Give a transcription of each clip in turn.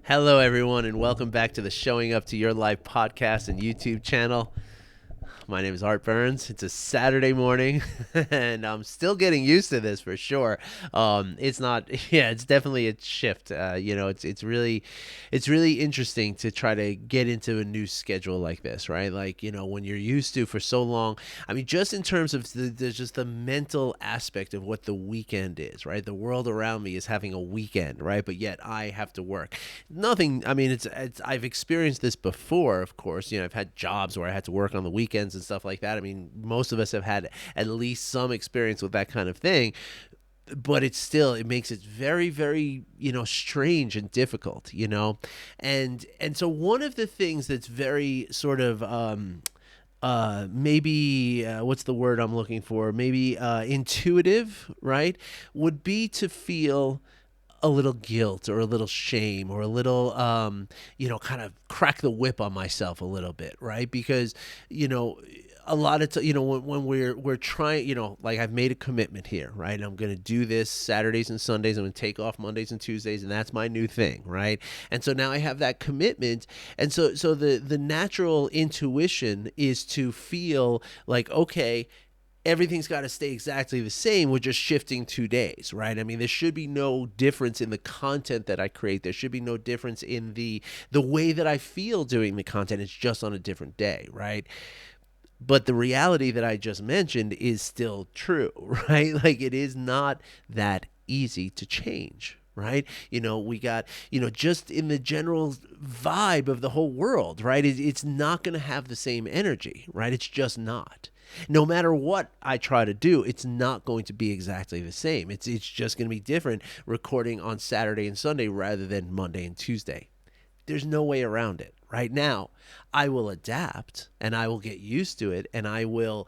Hello, everyone, and welcome back to the Showing Up to Your Life podcast and YouTube channel. My name is Art Burns. It's a Saturday morning, and I'm still getting used to this for sure. It's not, yeah, it's definitely a shift. It's really interesting to try to get into a new schedule like this, right? Like, when you're used to for so long. I mean, just in terms of there's just the mental aspect of what the weekend is, right? The world around me is having a weekend, right? But yet I have to work. Nothing. I mean, it's I've experienced this before, of course. I've had jobs where I had to work on the weekends and stuff like that. I mean, most of us have had at least some experience with that kind of thing, but it makes it very, very, strange and difficult, and so one of the things that's very sort of maybe what's the word I'm looking for, maybe intuitive, right, would be to feel a little guilt or a little shame or a little kind of crack the whip on myself a little bit, right? Because a lot of when we're trying, like, I've made a commitment here, right? I'm going to do this Saturdays and Sundays. I'm going to take off Mondays and Tuesdays, and that's my new thing, right? And so now I have that commitment, and so the natural intuition is to feel like, okay, everything's got to stay exactly the same. We're just shifting 2 days, right? I mean, there should be no difference in the content that I create. There should be no difference in the way that I feel doing the content. It's just on a different day, right? But the reality that I just mentioned is still true, right? Like, it is not that easy to change, right? We got, just in the general vibe of the whole world, right? It's not going to have the same energy, right? It's just not. No matter what I try to do, it's not going to be exactly the same. It's just going to be different recording on Saturday and Sunday rather than Monday and Tuesday. There's no way around it. Right now, I will adapt and I will get used to it, and I will,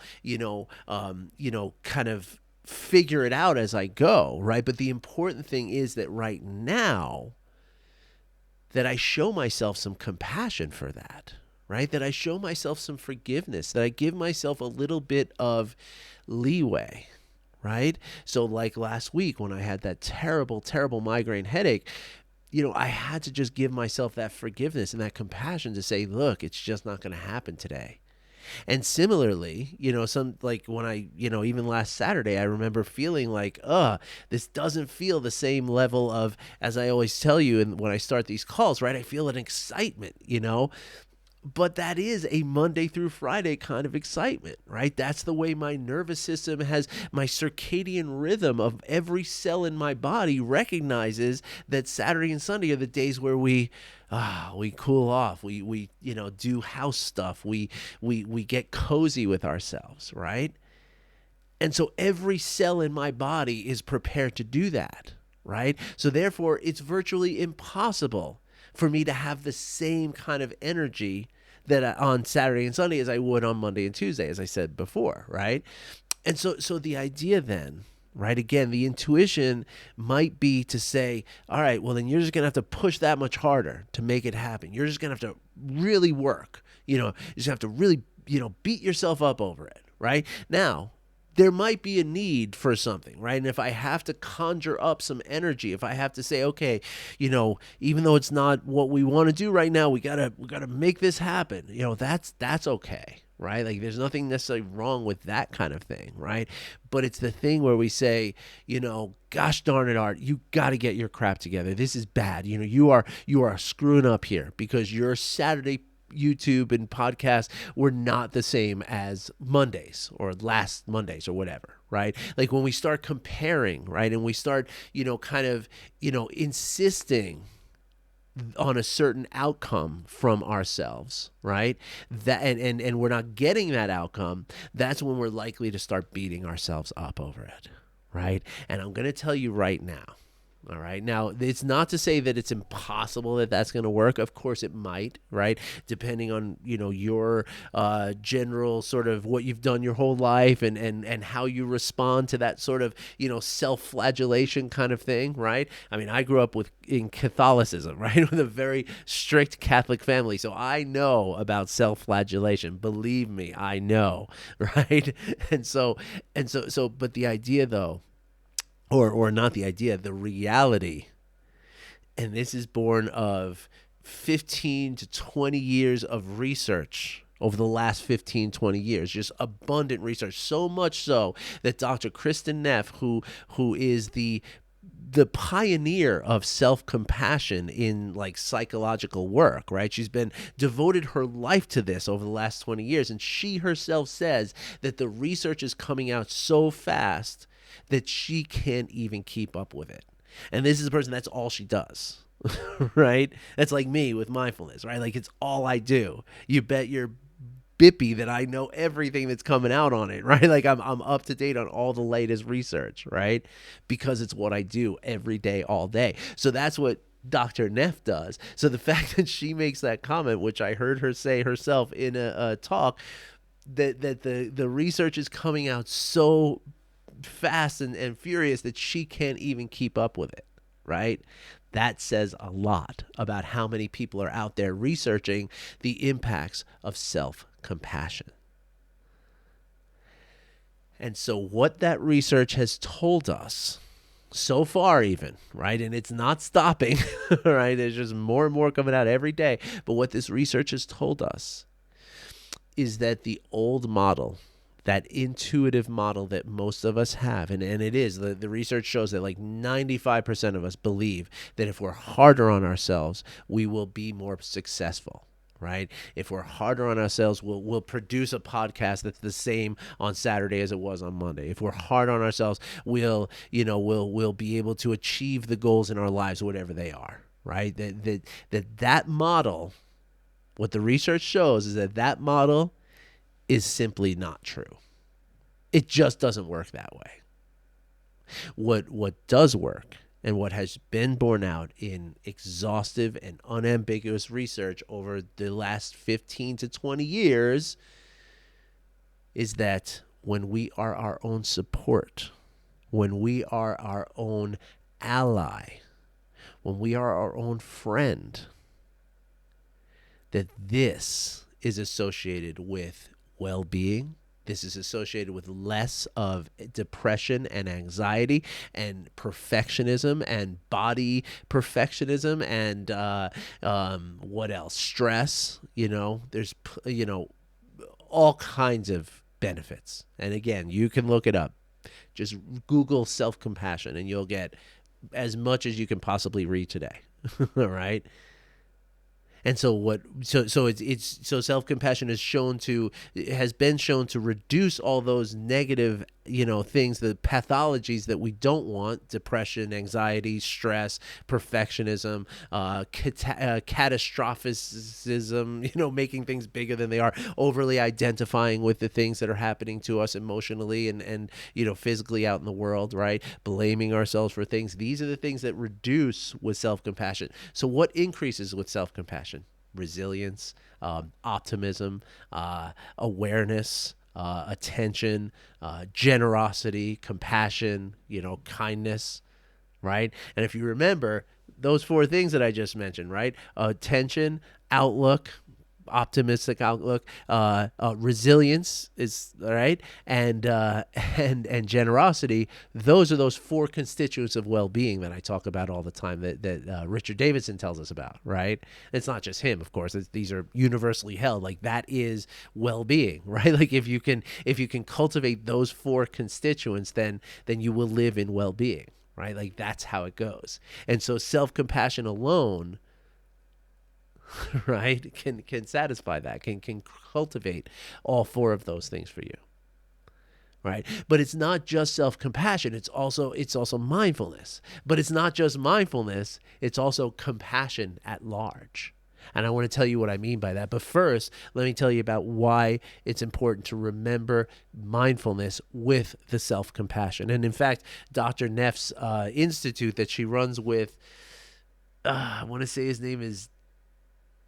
kind of figure it out as I go, right? But the important thing is that right now, that I show myself some compassion for that, right? That I show myself some forgiveness, that I give myself a little bit of leeway, right? So like last week when I had that terrible, terrible migraine headache, I had to just give myself that forgiveness and that compassion to say, look, it's just not going to happen today. And similarly, some, like, when I, even last Saturday, I remember feeling like, this doesn't feel the same level of, as I always tell you, and when I start these calls, right, I feel an excitement, but that is a Monday through Friday kind of excitement, right? That's the way my nervous system has, my circadian rhythm of every cell in my body recognizes that Saturday and Sunday are the days where we cool off, we do house stuff, we get cozy with ourselves, right? And so every cell in my body is prepared to do that, right? So therefore, it's virtually impossible for me to have the same kind of energy that on Saturday and Sunday as I would on Monday and Tuesday, as I said before, right? And so the idea then, right, again, the intuition might be to say, all right, well, then you're just going to have to push that much harder to make it happen. You're just going to have to really work, you just have to really, beat yourself up over it, right? Now, there might be a need for something, right? And if I have to conjure up some energy, if I have to say, okay, even though it's not what we want to do right now, we gotta make this happen. That's okay, right? Like, there's nothing necessarily wrong with that kind of thing, right? But it's the thing where we say, gosh darn it, Art, you got to get your crap together. This is bad. You are screwing up here because your Saturday YouTube and podcasts were not the same as Mondays or last Mondays or whatever, right? Like, when we start comparing, right, and we start, kind of, insisting on a certain outcome from ourselves, right? That and we're not getting that outcome, that's when we're likely to start beating ourselves up over it, right? And I'm going to tell you right now. All right. Now, it's not to say that it's impossible that that's going to work. Of course, it might, right? Depending on, your general sort of what you've done your whole life and how you respond to that sort of, self-flagellation kind of thing, right? I mean, I grew up in Catholicism, right? With a very strict Catholic family. So I know about self-flagellation. Believe me, I know, right? And so, but the idea, though, or not the idea, the reality And this is born of 15 to 20 years of research over the last 15, 20 years, just abundant research, so much so that Dr. Kristen Neff, who is the pioneer of self-compassion in like psychological work, right? She's been devoted her life to this over the last 20 years. And she herself says that the research is coming out so fast that she can't even keep up with it. And this is a person, that's all she does, right? That's like me with mindfulness, right? Like it's all I do. You bet your bippy that I know everything that's coming out on it, right? Like I'm up to date on all the latest research, right? Because it's what I do every day, all day. So that's what Dr. Neff does. So the fact that she makes that comment, which I heard her say herself in a talk, that the research is coming out so fast and furious that she can't even keep up with it, right? That says a lot about how many people are out there researching the impacts of self-compassion. And so what that research has told us so far even, right, and it's not stopping, right, there's just more and more coming out every day, but what this research has told us is that the old model, that intuitive model that most of us have, and it is, the research shows that like 95% of us believe that if we're harder on ourselves, we will be more successful, right? If we're harder on ourselves, we'll produce a podcast that's the same on Saturday as it was on Monday. If we're hard on ourselves, we'll be able to achieve the goals in our lives, whatever they are, right? That model, what the research shows is that model is simply not true. It just doesn't work that way. What does work, and what has been borne out in exhaustive and unambiguous research over the last 15 to 20 years, is that when we are our own support, when we are our own ally, when we are our own friend, that this is associated with well-being. This is associated with less of depression and anxiety and perfectionism and body perfectionism and what else? Stress. There's all kinds of benefits. And again, you can look it up. Just Google self-compassion and you'll get as much as you can possibly read today. All right. And so self-compassion has been shown to reduce all those negative, things, the pathologies that we don't want: depression, anxiety, stress, perfectionism, catastrophicism, making things bigger than they are, overly identifying with the things that are happening to us emotionally and physically out in the world, right? Blaming ourselves for things. These are the things that reduce with self-compassion. So what increases with self-compassion? Resilience, optimism, awareness, attention, generosity, compassion, kindness, right? And if you remember those four things that I just mentioned, right? Attention, outlook, optimistic outlook, resilience is right, and generosity. Those are those four constituents of well-being that I talk about all the time. That Richard Davidson tells us about. Right? It's not just him, of course. These are universally held. Like that is well-being, right? Like if you can cultivate those four constituents, then you will live in well-being, right? Like that's how it goes. And so self-compassion alone, right, can satisfy that, can cultivate all four of those things for you, right? But it's not just self-compassion, it's also mindfulness. But it's not just mindfulness, it's also compassion at large. And I want to tell you what I mean by that. But first, let me tell you about why it's important to remember mindfulness with the self-compassion. And in fact, Dr. Neff's institute that she runs with, I want to say his name is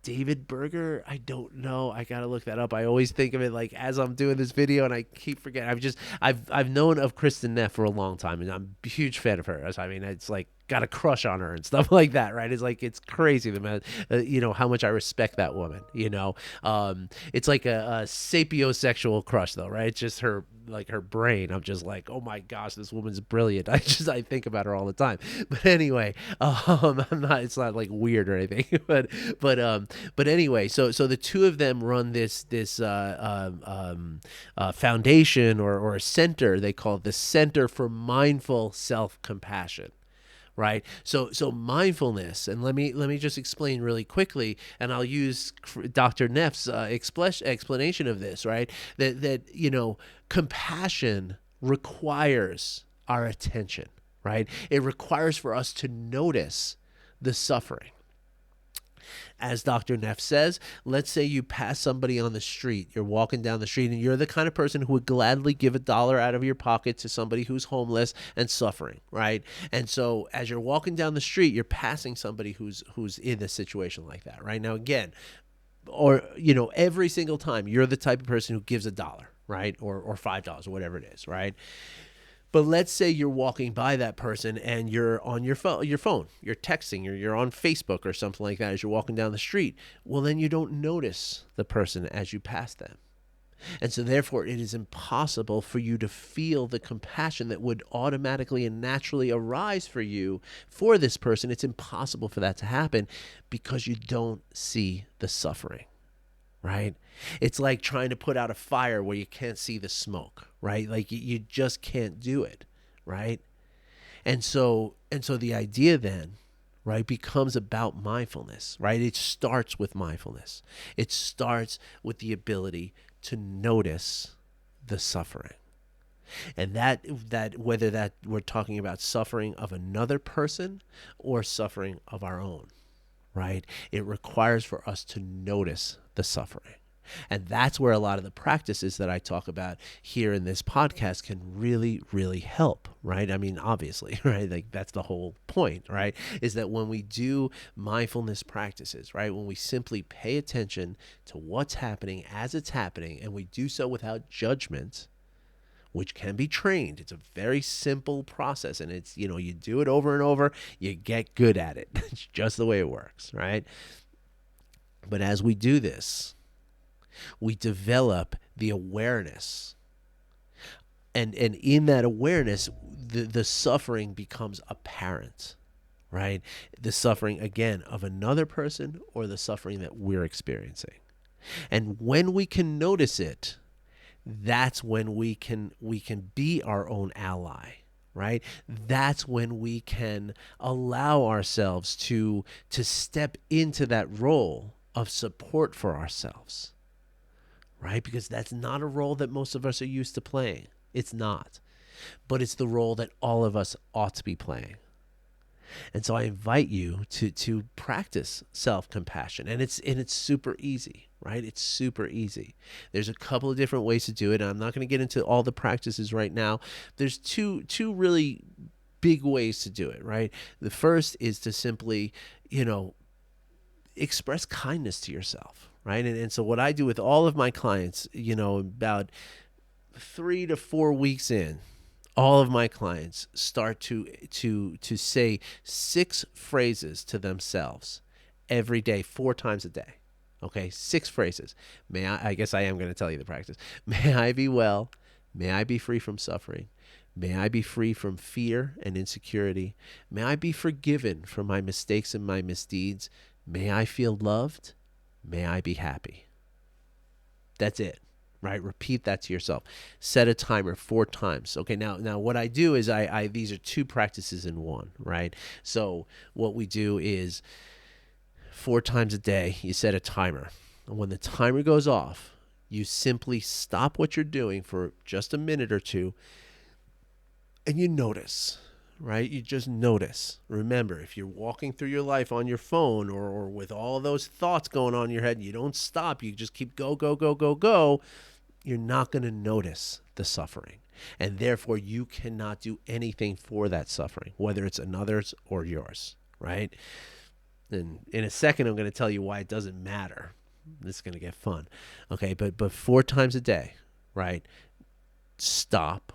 David Berger. I don't know. I gotta look that up. I always think of it like as I'm doing this video, and I keep forgetting. I've known of Kristen Neff for a long time, and I'm a huge fan of hers. I mean, it's like got a crush on her and stuff like that, right? It's like, it's crazy, the man, how much I respect that woman, it's like a sapiosexual crush though, right? It's just her brain. I'm just like, oh my gosh, this woman's brilliant. I think about her all the time. But anyway, it's not like weird or anything, but anyway, so the two of them run this foundation or a center. They call it the Center for Mindful Self-Compassion. Right. So mindfulness, and let me just explain really quickly, and I'll use Dr. Neff's explanation of this. Right. That compassion requires our attention. Right. It requires for us to notice the suffering. As Dr. Neff says, let's say you pass somebody on the street. You're walking down the street, and you're the kind of person who would gladly give $1 out of your pocket to somebody who's homeless and suffering, right? And so as you're walking down the street, you're passing somebody who's in a situation like that, right? Now, again, or every single time, you're the type of person who gives $1, right? Or $5 or whatever it is, right? But let's say you're walking by that person and you're on your phone, you're texting, or you're on Facebook or something like that as you're walking down the street. Well, then you don't notice the person as you pass them. And so therefore, it is impossible for you to feel the compassion that would automatically and naturally arise for you for this person. It's impossible for that to happen because you don't see the suffering. Right? It's like trying to put out a fire where you can't see the smoke, right? Like you just can't do it, right? And so the idea then, right, becomes about mindfulness, right? It starts with mindfulness. It starts with the ability to notice the suffering. And that whether that we're talking about suffering of another person or suffering of our own, right? It requires for us to notice the suffering. And that's where a lot of the practices that I talk about here in this podcast can really, really help, right? I mean, obviously, right? Like that's the whole point, right? Is that when we do mindfulness practices, right? When we simply pay attention to what's happening as it's happening, and we do so without judgment, which can be trained. It's a very simple process, and it's, you do it over and over, you get good at it. It's just the way it works, right? But as we do this, we develop the awareness. And in that awareness, the suffering becomes apparent, right? The suffering, again, of another person or the suffering that we're experiencing. And when we can notice it, that's when we can be our own ally, right? That's when we can allow ourselves to step into that role of support for ourselves, right? Because that's not a role that most of us are used to playing. It's not. But it's the role that all of us ought to be playing. And so I invite you to practice self-compassion. And it's super easy, right? It's super easy. There's a couple of different ways to do it. And I'm not going to get into all the practices right now. There's two really big ways to do it, right? The first is to simply, express kindness to yourself, right? And so what I do with all of my clients, about 3 to 4 weeks in, all of my clients start to say 6 phrases to themselves every day, 4 times a day. Okay, 6 phrases. I guess I am going to tell you the practice. May I be well. May I be free from suffering. May I be free from fear and insecurity. May I be forgiven for my mistakes and my misdeeds. May I feel loved. May I be happy. That's it. Right? Repeat that to yourself. Set a timer 4 times. Okay, now what I do is I these are 2 practices in one, right? So what we do is 4 times a day, you set a timer. And when the timer goes off, you simply stop what you're doing for just a minute or 2, and you notice, right? You just notice. Remember, if you're walking through your life on your phone or with all those thoughts going on in your head, you don't stop. You just keep go, go, go, go, go. You're not going to notice the suffering. And therefore, you cannot do anything for that suffering, whether it's another's or yours, right? And in a second, I'm going to tell you why it doesn't matter. This is going to get fun. Okay, but 4 times a day, right? Stop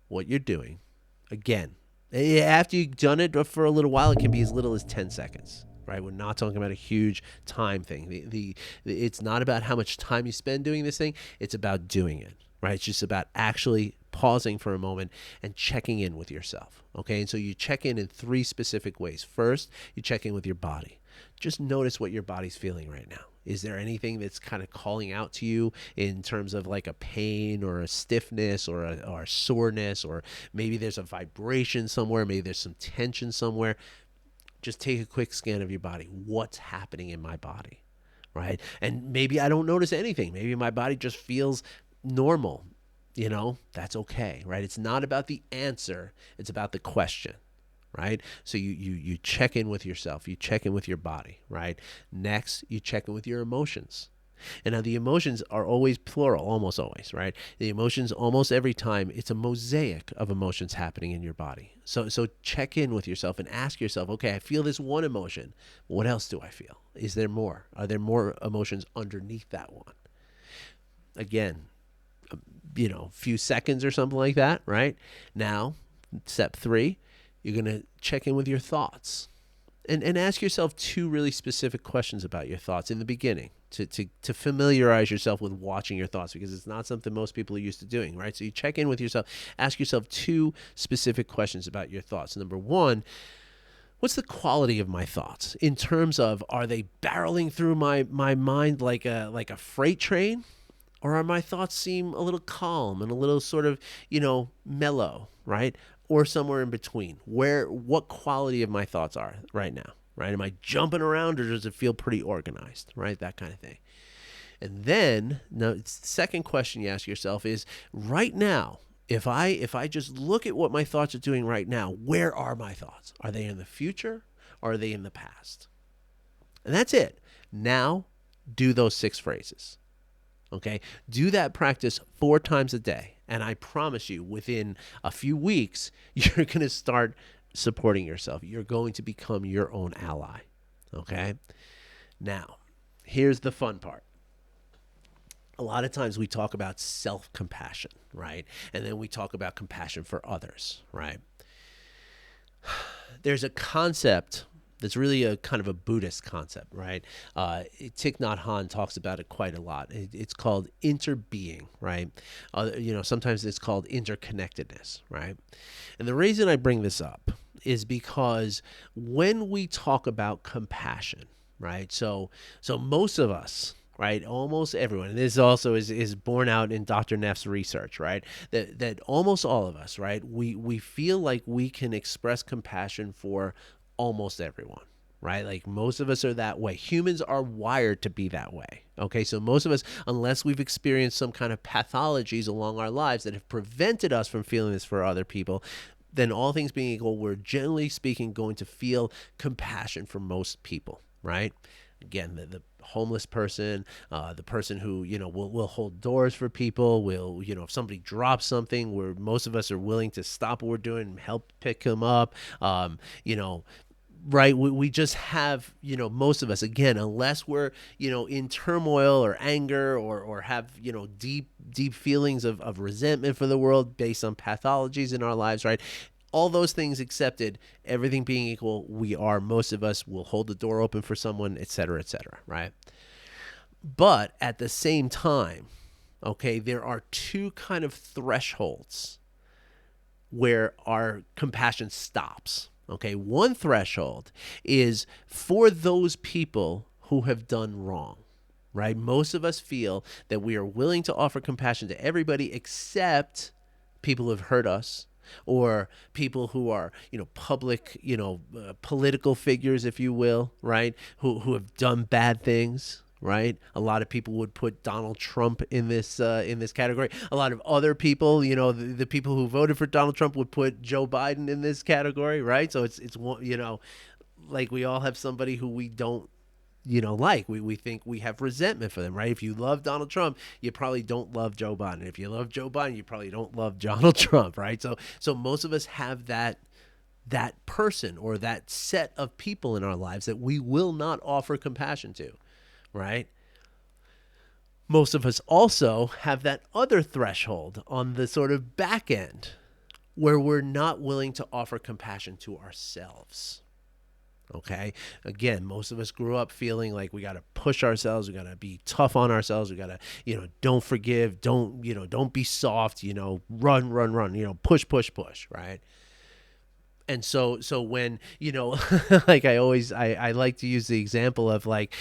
what you're doing. Again, After you've done it for a little while, it can be as little as 10 seconds. Right, we're not talking about a huge time thing. It's not about how much time you spend doing this thing. It's about doing it. Right, it's just about actually pausing for a moment and checking in with yourself. Okay, and so you check in 3 specific ways. First, you check in with your body. Just notice what your body's feeling right now. Is there anything that's kind of calling out to you in terms of like a pain or a stiffness or a soreness, or maybe there's a vibration somewhere, maybe there's some tension somewhere? Just take a quick scan of your body. What's happening in my body, right? And maybe I don't notice anything. Maybe my body just feels normal. That's okay, right? It's not about the answer. It's about the question, right? So you check in with yourself. You check in with your body, right? Next, you check in with your emotions. And now the emotions are always plural, almost always, right? The emotions almost every time, it's a mosaic of emotions happening in your body. So check in with yourself and ask yourself, okay, I feel this one emotion. What else do I feel? Is there more? Are there more emotions underneath that one? Again, few seconds or something like that, right? Now, step 3, you're going to check in with your thoughts. And ask yourself 2 really specific questions about your thoughts in the beginning to familiarize yourself with watching your thoughts, because it's not something most people are used to doing, right? So you check in with yourself, ask yourself 2 specific questions about your thoughts. Number 1, what's the quality of my thoughts in terms of, are they barreling through my mind like a freight train? Or are my thoughts seem a little calm and a little sort of, mellow, right? Or somewhere in between? What quality of my thoughts are right now, right? Am I jumping around, or does it feel pretty organized, right? That kind of thing. And then, now, the second question you ask yourself is, right now, if I just look at what my thoughts are doing right now, where are my thoughts? Are they in the future, or are they in the past? And that's it. Now, do those 6 phrases. Okay, do that practice 4 times a day. And I promise you, within a few weeks, you're going to start supporting yourself. You're going to become your own ally. Okay, now, here's the fun part. A lot of times we talk about self-compassion, right? And then we talk about compassion for others, right? There's a concept that's really a kind of a Buddhist concept, right? Thich Nhat Hanh talks about it quite a lot. It's called interbeing, right? Sometimes it's called interconnectedness, right? And the reason I bring this up is because when we talk about compassion, right? So most of us, right, almost everyone, and this also is borne out in Dr. Neff's research, right, that almost all of us, right, we feel like we can express compassion for almost everyone, right? Like, most of us are that way. Humans are wired to be that way. Okay, so most of us, unless we've experienced some kind of pathologies along our lives that have prevented us from feeling this for other people, then all things being equal, we're generally speaking going to feel compassion for most people, right? Again, the homeless person, the person who, will hold doors for people, will, if somebody drops something, where most of us are willing to stop what we're doing and help pick them up, right? We just have, most of us, again, unless we're, in turmoil or anger, or have, deep feelings of resentment for the world based on pathologies in our lives, right? All those things accepted, everything being equal, most of us will hold the door open for someone, et cetera, right? But at the same time, okay, there are 2 kind of thresholds where our compassion stops. Okay, one threshold is for those people who have done wrong, right? Most of us feel that we are willing to offer compassion to everybody except people who have hurt us, or people who are, public, political figures, if you will, right? Who have done bad things. Right, a lot of people would put Donald Trump in this category. A lot of other people, the people who voted for Donald Trump would put Joe Biden in this category, right? So it's like we all have somebody who we don't, like. We think we have resentment for them, right? If you love Donald Trump, you probably don't love Joe Biden. If you love Joe Biden, you probably don't love Donald Trump, right? So most of us have that person or that set of people in our lives that we will not offer compassion to. Right? Most of us also have that other threshold on the sort of back end, where we're not willing to offer compassion to ourselves. Okay. Again, most of us grew up feeling like we got to push ourselves. We got to be tough on ourselves. We got to, don't forgive. Don't be soft, run, run, run, push, push, push. Right. And so when, like I like to use the example of like,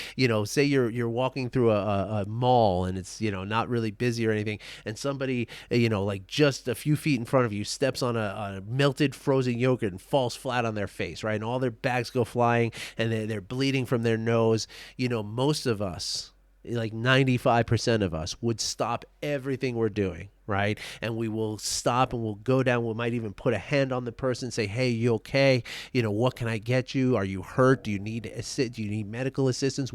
say you're walking through a mall and it's, not really busy or anything. And somebody, like just a few feet in front of you steps on a melted frozen yogurt and falls flat on their face. Right. And all their bags go flying and they're bleeding from their nose. Most of us, like 95% of us, would stop everything we're doing, right? And we will stop and we'll go down. We might even put a hand on the person and say, hey, you okay? What can I get you? Are you hurt? Do you need medical assistance?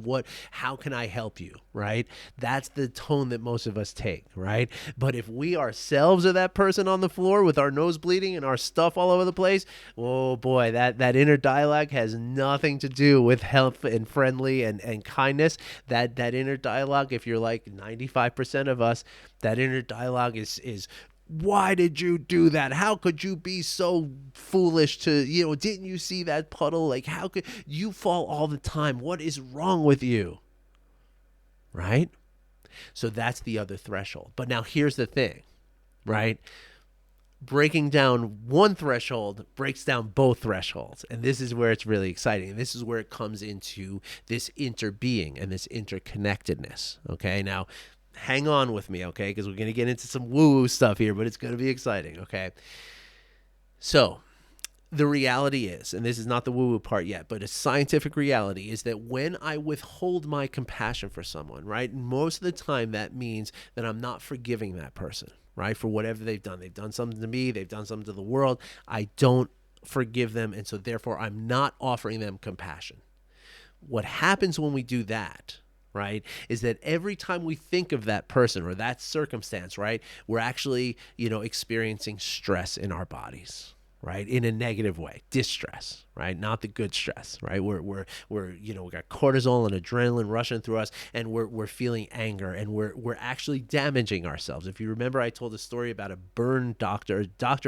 How can I help you? Right? That's the tone that most of us take, right? But if we ourselves are that person on the floor with our nose bleeding and our stuff all over the place, oh boy, that inner dialogue has nothing to do with help and friendly and kindness. That inner dialogue, if you're like 95% of us, that inner dialogue is why did you do that? How could you be so foolish to, didn't you see that puddle? Like, how could you fall all the time? What is wrong with you? Right? So that's the other threshold. But now here's the thing, right? Breaking down one threshold breaks down both thresholds. And this is where it's really exciting. And this is where it comes into this interbeing and this interconnectedness. Okay. Now, hang on with me, okay? Because we're going to get into some woo-woo stuff here, but it's going to be exciting, okay? So, the reality is, and this is not the woo-woo part yet, but a scientific reality is that when I withhold my compassion for someone, right, most of the time that means that I'm not forgiving that person, right, for whatever they've done. They've done something to me. They've done something to the world. I don't forgive them, and so therefore I'm not offering them compassion. What happens when we do that, right, is that every time we think of that person or that circumstance, right, we're actually, experiencing stress in our bodies, right, in a negative way, distress, right, not the good stress, right. We're we got cortisol and adrenaline rushing through us, and we're feeling anger, and we're actually damaging ourselves. If you remember, I told a story about a doctor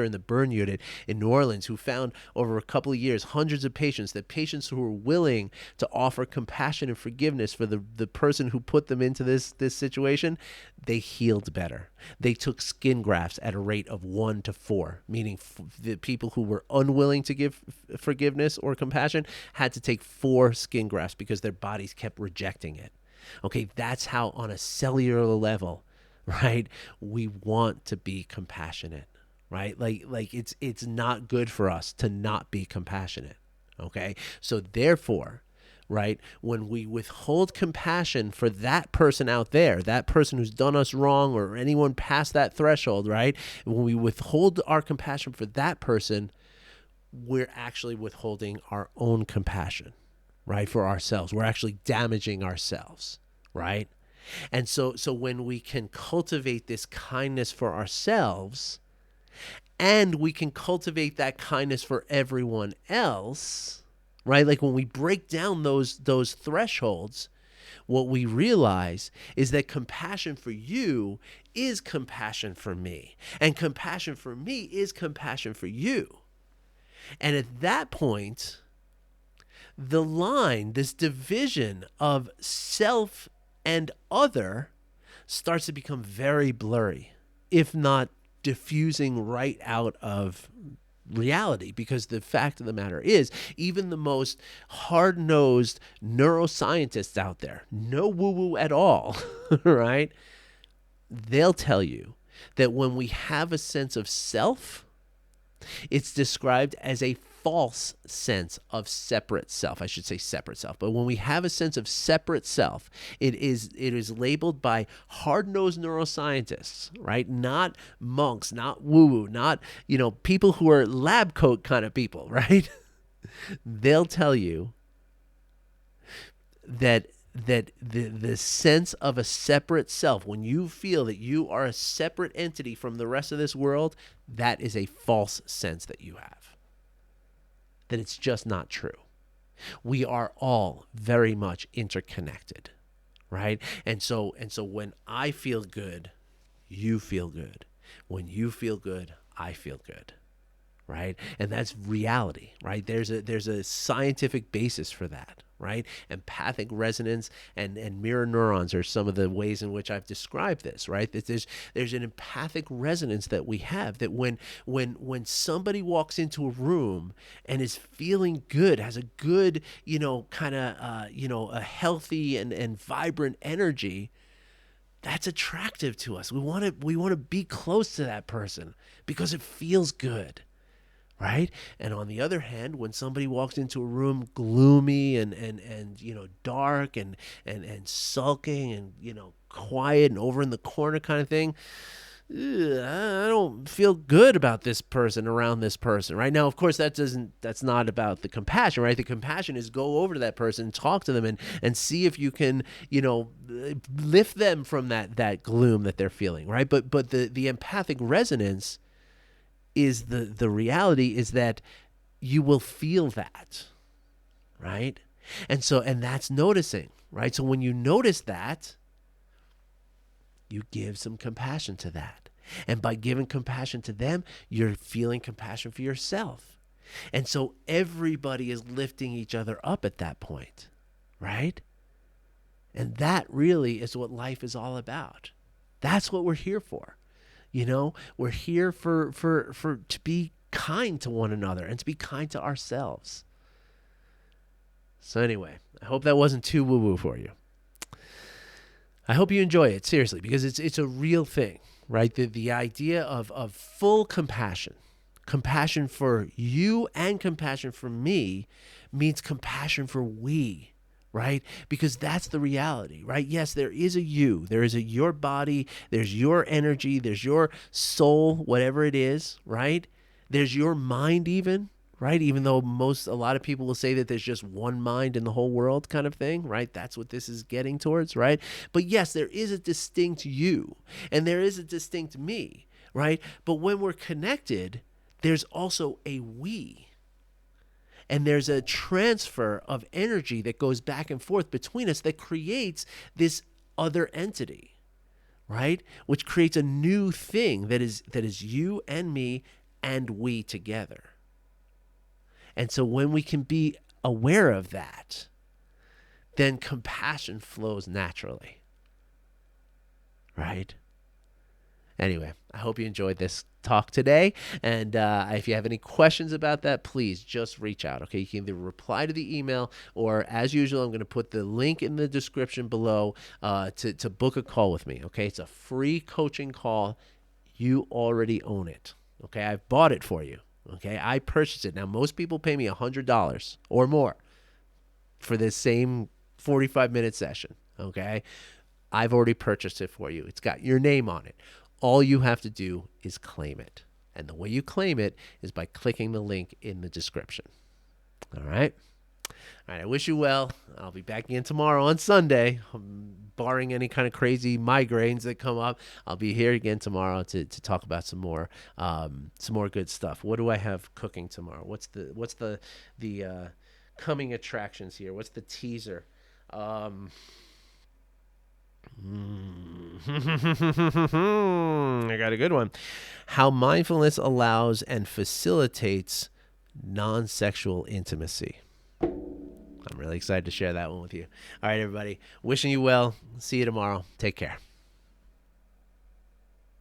in the burn unit in New Orleans who found over a couple of years hundreds of patients who were willing to offer compassion and forgiveness for the person who put them into this situation, they healed better. They took skin grafts at a rate of 1 to 4, meaning the people who were unwilling to give forgiveness or compassion had to take 4 skin grafts because their bodies kept rejecting it. Okay, that's how on a cellular level, right, we want to be compassionate, right? Like it's not good for us to not be compassionate. Okay, so therefore, right, when we withhold compassion for that person out there, that person who's done us wrong or anyone past that threshold, right, when we withhold our compassion for that person, we're actually withholding our own compassion, right, for ourselves. We're actually damaging ourselves, right? And so when we can cultivate this kindness for ourselves, and we can cultivate that kindness for everyone else, right? Like when we break down those thresholds, what we realize is that compassion for you is compassion for me, and compassion for me is compassion for you. And at that point, the line, this division of self and other, starts to become very blurry, if not diffusing right out of reality. Because the fact of the matter is, even the most hard-nosed neuroscientists out there, no woo-woo at all, right? They'll tell you that when we have a sense of self, it's described as a false sense of separate self. I should say separate self. But when we have a sense of separate self, it is labeled by hard-nosed neuroscientists, right? Not monks, not woo-woo, not, people who are lab coat kind of people, right? They'll tell you that the sense of a separate self, when you feel that you are a separate entity from the rest of this world, that is a false sense that you have. That it's just not true. We are all very much interconnected, right? And so when I feel good, you feel good. When you feel good, I feel good. right? And that's reality, right? There's a scientific basis for that, right? Empathic resonance and mirror neurons are some of the ways in which I've described this, right? That there's an empathic resonance that we have, that when somebody walks into a room and is feeling good, has a good, kind of a healthy and vibrant energy, that's attractive to us. We want to be close to that person because it feels good, right? And on the other hand, when somebody walks into a room gloomy and dark and sulking and quiet and over in the corner kind of thing, I don't feel good about this person around this person right now. Of course, that's not about the compassion, right? The compassion is go over to that person, talk to them, and see if you can lift them from that gloom that they're feeling, right? But the empathic resonance is the reality is that you will feel that, right? And that's noticing, right? So when you notice that, you give some compassion to that. And by giving compassion to them, you're feeling compassion for yourself. And so everybody is lifting each other up at that point, right? And that really is what life is all about. That's what we're here for. We're here for to be kind to one another and to be kind to ourselves. So anyway, I hope that wasn't too woo-woo for you. I hope you enjoy it, seriously, because it's a real thing, right? The idea of full compassion for you and compassion for me means compassion for we, right? Because that's the reality, right? Yes, there is a you. There is your body. There's your energy. There's your soul, whatever it is, right? There's your mind even, right? Even though a lot of people will say that there's just one mind in the whole world kind of thing, right? That's what this is getting towards, right? But yes, there is a distinct you and there is a distinct me, right? But when we're connected, there's also a we. And there's a transfer of energy that goes back and forth between us that creates this other entity, right? Which creates a new thing that is you and me and we together. And so when we can be aware of that, then compassion flows naturally, right? Anyway, I hope you enjoyed this talk today. And if you have any questions about that, please just reach out. Okay, you can either reply to the email or, as usual, I'm going to put the link in the description below to book a call with me. Okay, it's a free coaching call. You already own it. Okay, I've bought it for you. Okay, I purchased it. Now, most people pay me $100 or more for this same 45-minute session. Okay, I've already purchased it for you. It's got your name on it. All you have to do is claim it. And the way you claim it is by clicking the link in the description. All right? All right, I wish you well. I'll be back again tomorrow on Sunday. Barring any kind of crazy migraines that come up, I'll be here again tomorrow to talk about some more good stuff. What do I have cooking tomorrow? What's the coming attractions here? What's the teaser? I got a good one. How mindfulness allows and facilitates non-sexual intimacy. I'm really excited to share that one with you. All right, everybody. Wishing you well. See you tomorrow. Take care.